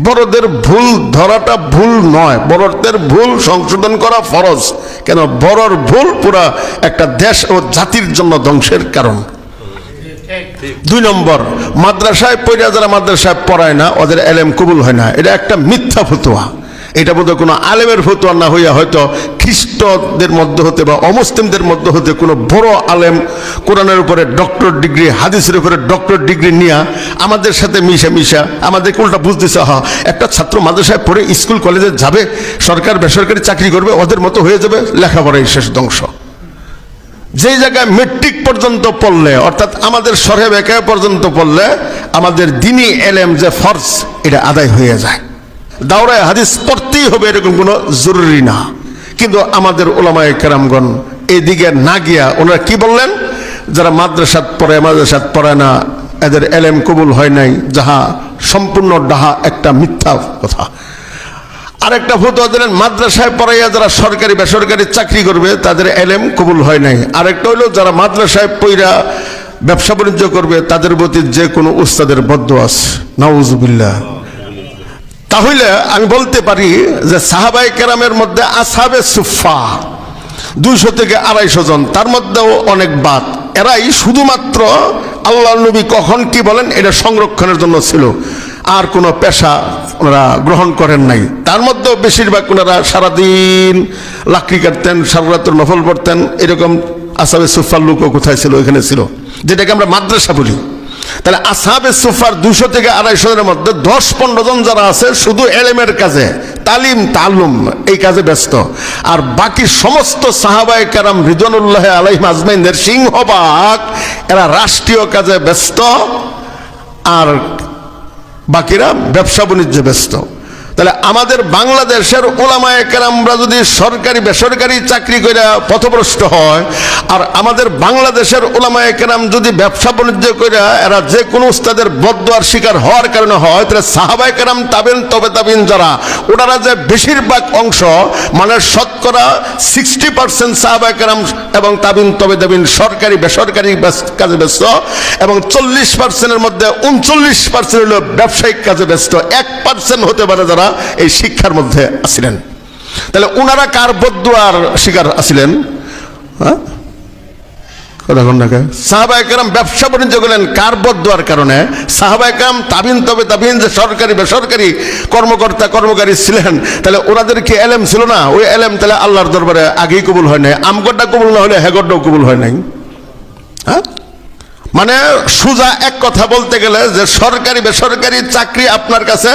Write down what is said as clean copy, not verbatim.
বড়দের ভুল ধরাটা ভুল নয়, বড়দের ভুল সংশোধন করা ফরজ। কেন? বড়র ভুল পুরা একটা দেশ ও জাতির জন্য ধ্বংসের কারণ। 2 নম্বর, মাদ্রাসায় পড়া যারা মাদ্রাসায় পড়ায় না ওদের এলেম কবুল হয় না, এটা একটা মিথ্যা ফতোয়া। এটা বোধহয় কোনো আলেমের ফতোয়া না হইয়া হয়তো খ্রিস্টদের মধ্যে হতে বা অমুসলিমদের মধ্যে হতে কোনো বড় আলেম কোরআনের উপরে ডক্টর ডিগ্রি, হাদিসের উপরে ডক্টর ডিগ্রি নিয়ে আমাদের সাথে মিশা আমাদের উল্টা বুঝতেছে, একটা ছাত্র মাদ্রাসায় পড়ে স্কুল কলেজে যাবে, সরকার বেসরকারি চাকরি করবে, ওদের মতো হয়ে যাবে, লেখাপড়াই শেষ ধ্বংস। যেই জায়গায় মেট্রিক পর্যন্ত পড়লে, অর্থাৎ আমাদের শরহে বেকায় পর্যন্ত পড়লে আমাদের দ্বীনি এলেম যে ফরজ এটা আদায় হয়ে যায়। দাওরায়ে হাদিস পড়তেই হবে এরকম কোনো জরুরি না। কিন্তু আমাদের ওলামায়ে কেরামগণ এদিকে না গিয়া ওনারা কি বললেন, যারা মাদ্রাসাত পড়ে মাদ্রাসাত পড়ে না এদের এলেম কবুল হয় নাই, যাহা সম্পূর্ণ ডাহা একটা মিথ্যা কথা। আরেকটা ফতোয়া দিলেন, মাদ্রাসায় পড়াইয়া যারা সরকারি বেসরকারি চাকরি করবে তাদের এলেম কবুল হয় নাই। আরেকটা হইল যারা মাদ্রাসায় পড়া ব্যবসা বাণিজ্য করবে তাদের প্রতি যে কোনো উস্তাদের বদদোয়া আছে, নাউজুবিল্লাহ। তাহলে আমি বলতে পারি যে সাহাবায়ে কেরামের মধ্যে আসহাবে সুফফা 200 থেকে 250 জন, তার মধ্যেও অনেক বাদ। এরাই শুধুমাত্র আল্লাহর নবী কখন কি বলেন এটা সংরক্ষণের জন্য ছিল, আর কোনো পেশা ওনারা গ্রহণ করেন নাই। তার মধ্যেও বেশিরভাগ ওনারা সারাদিন লাকড়ি কাটতেন, সারা রাত্র নফল পড়তেন। এরকম আসহাবে সুফফার লোকও কোথায় ছিল? এখানে ছিল, যেটাকে আমরা মাদ্রাসা বলি। তাহলে আসহাবে সুফফার 200 থেকে 250 জনের মধ্যে 10-15 জন যারা আছে শুধু এলেমের কাজে, তালিম তালুম এই কাজে ব্যস্ত। আর বাকি সমস্ত সাহাবায়ে কেরাম রিদওয়ানুল্লাহ আলাইহিম আজমাইনের সিংহভাগ এরা রাষ্ট্রীয় কাজে ব্যস্ত, আর বাকিরা ব্যবসা বাণিজ্যে ব্যস্ত। তাহলে আমাদের বাংলাদেশের ওলামায়ে কেরামরা যদি সরকারি বেসরকারি চাকরি করে পথভ্রষ্ট হয়, আর আমাদের বাংলাদেশের ওলামায়ে কেরাম যদি ব্যবসা বাণিজ্য করে এরা যে কোনো উস্তাদের বদদোয়ার শিকার হওয়ার কারণে হয়, তাহলে সাহাবায়ে কেরাম তাবেন তবে তাবিন যারা ওনারা যে বেশিরভাগ অংশ মানে শতকরা 60% সাহাবায়ে কেরাম এবং তাবিন তবে তাবিন সরকারি বেসরকারি কাজে ব্যস্ত, এবং 40%-এর মধ্যে 39% হলো ব্যবসায়িক কাজে ব্যস্ত। 1% হতে পারে যারা এই শিক্ষার মধ্যে আছিলেন। তাহলে ওনারা কার বদদুয়ার শিকার আছিলেন? সাহাবায়ে কেরাম ব্যবসা বাণিজ্য করলেন কার বদদুয়ার কারণে? সাহাবায়ে কেরাম তাবিন তবে তাবিন যে সরকারি বেসরকারি কর্মকর্তা কর্মকারী ছিলেন, তাহলে ওনাদের কি এলেম ছিল না? ওই এলেম তাহলে আল্লাহর দরবারে আগেই কবুল হয় নাই। আমগডটা কবুল না হলে হেগডটাও কবুল হয় নাই। মানে সোজা এক কথা বলতে গেলে যে সরকারি বেসরকারি চাকরি আপনার কাছে